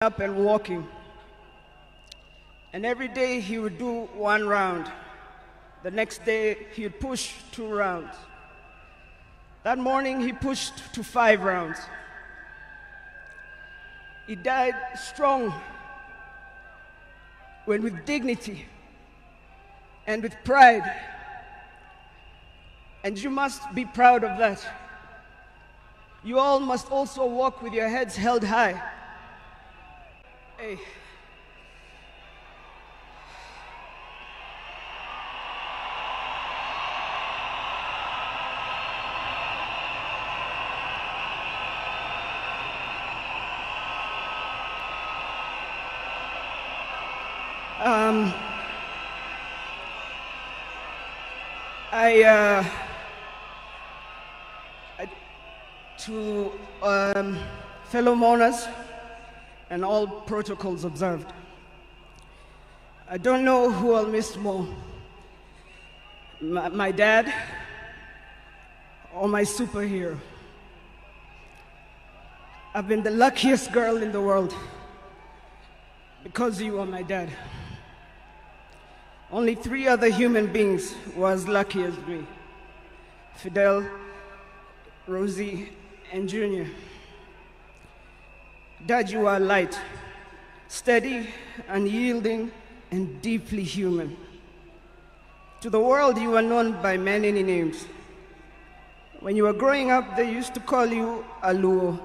up and walking. And every day he would do 1 round. The next day he would push 2 rounds. That morning he pushed to 5 rounds. He died strong, with dignity and with pride. And you must be proud of that. You all must also walk with your heads held high. Hey. To fellow mourners and all protocols observed, I don't know who I'll miss more, my dad or my superhero. I've been the luckiest girl in the world because you are my dad. Only 3 other human beings were as lucky as me: Fidel, Rosie, and Junior. Dad, you are light, steady, unyielding, and deeply human. To the world, you are known by many names. When you were growing up, they used to call you Aluo.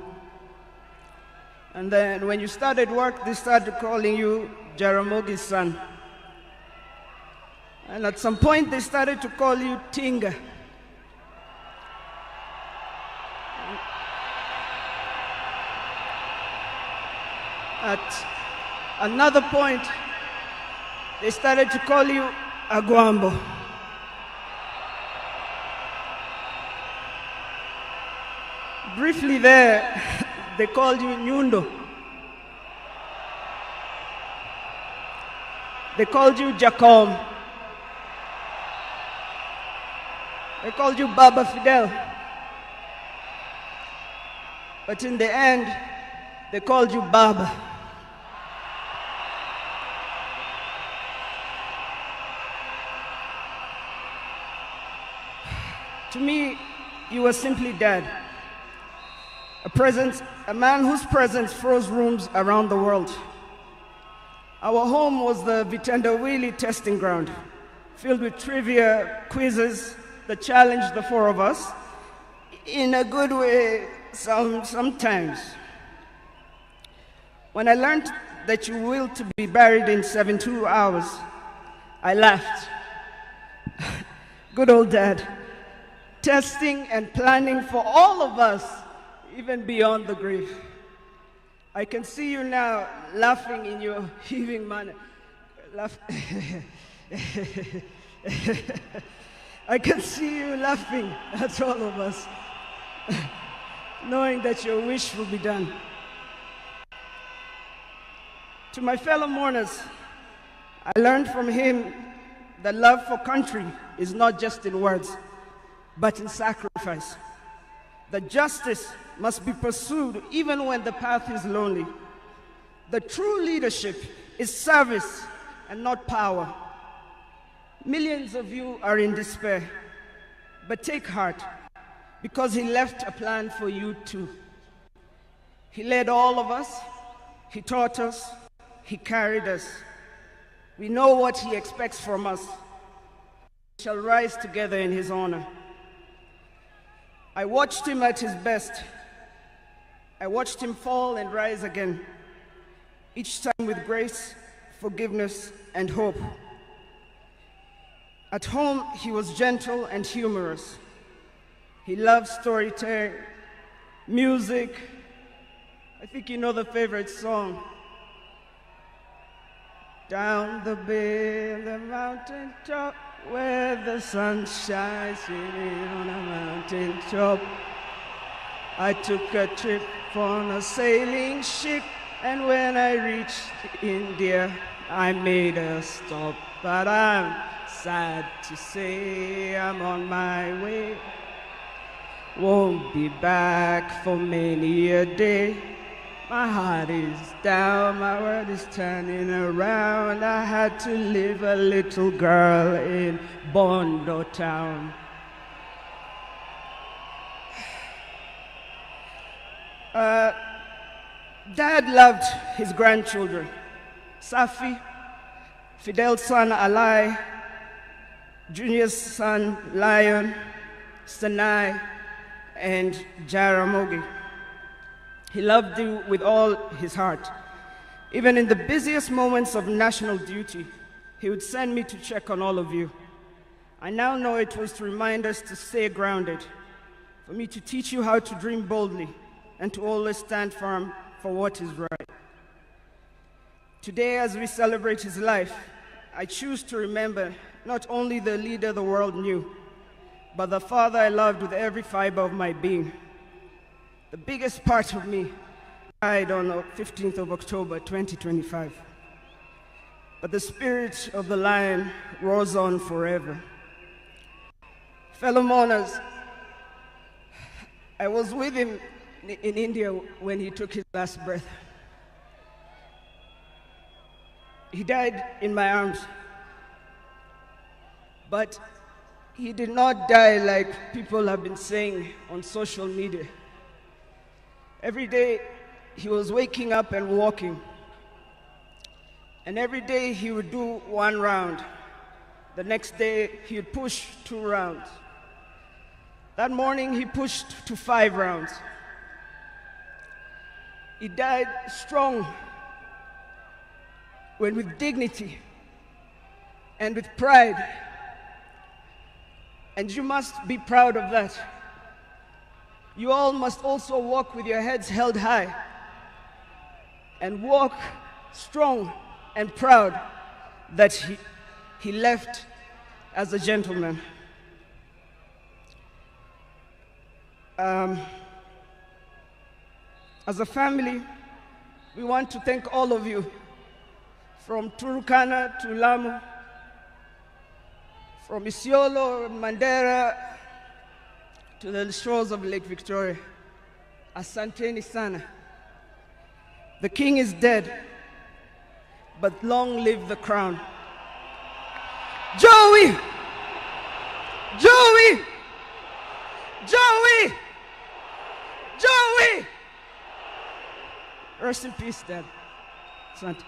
And then when you started work, they started calling you Jaramogi's son. And at some point, they started to call you Tinga. At another point, they started to call you Aguambo. Briefly there, they called you Nyundo. They called you Jacom. They called you Baba Fidel. But in the end, they called you Baba. To me, you were simply Dad. A man whose presence froze rooms around the world. Our home was the Vitendawili testing ground, filled with trivia, quizzes that challenged the 4 of us, in a good way sometimes. When I learned that you willed to be buried in 72 hours, I laughed. Good old Dad. Testing and planning for all of us, even beyond the grave. I can see you now laughing in your heaving manner. I can see you laughing at all of us, knowing that your wish will be done. To my fellow mourners, I learned from him that love for country is not just in words, but in sacrifice. That justice must be pursued even when the path is lonely. The true leadership is service and not power. Millions of you are in despair, but take heart, because he left a plan for you too. He led all of us, he taught us, he carried us. We know what he expects from us. We shall rise together in his honor. I watched him at his best. I watched him fall and rise again, each time with grace, forgiveness, and hope. At home, he was gentle and humorous. He loved storytelling, music. I think you know the favorite song. Down the bay, the mountain top, where the sun shines on a mountain top. I took a trip on a sailing ship, and when I reached India, I made a stop. But I'm sad to say I'm on my way. Won't be back for many a day. My heart is down, my world is turning around. I had to leave a little girl in Bondo town. Dad loved his grandchildren. Safi, Fidel's son Alai, Junior's son Lion, Sanai, and Jaramogi. He loved you with all his heart. Even in the busiest moments of national duty, he would send me to check on all of you. I now know it was to remind us to stay grounded, for me to teach you how to dream boldly, and to always stand firm for what is right. Today, as we celebrate his life, I choose to remember not only the leader the world knew, but the father I loved with every fiber of my being. The biggest part of me died on the 15th of October, 2025. But the spirit of the lion roars on forever. Fellow mourners, I was with him in India when he took his last breath. He died in my arms. But he did not die like people have been saying on social media. Every day he was waking up and walking. And every day he would do 1 round. The next day he would push 2 rounds. That morning he pushed to 5 rounds. He died strong, when with dignity and with pride. And you must be proud of that. You all must also walk with your heads held high and walk strong and proud that he left as a gentleman. As a family, we want to thank all of you, from Turkana to Lamu, from Isiolo, Mandera, to the shores of Lake Victoria. Asanteni sana. The king is dead, but long live the crown. Joey! Joey! Joey! Joey! Rest in peace, Dad. Asante.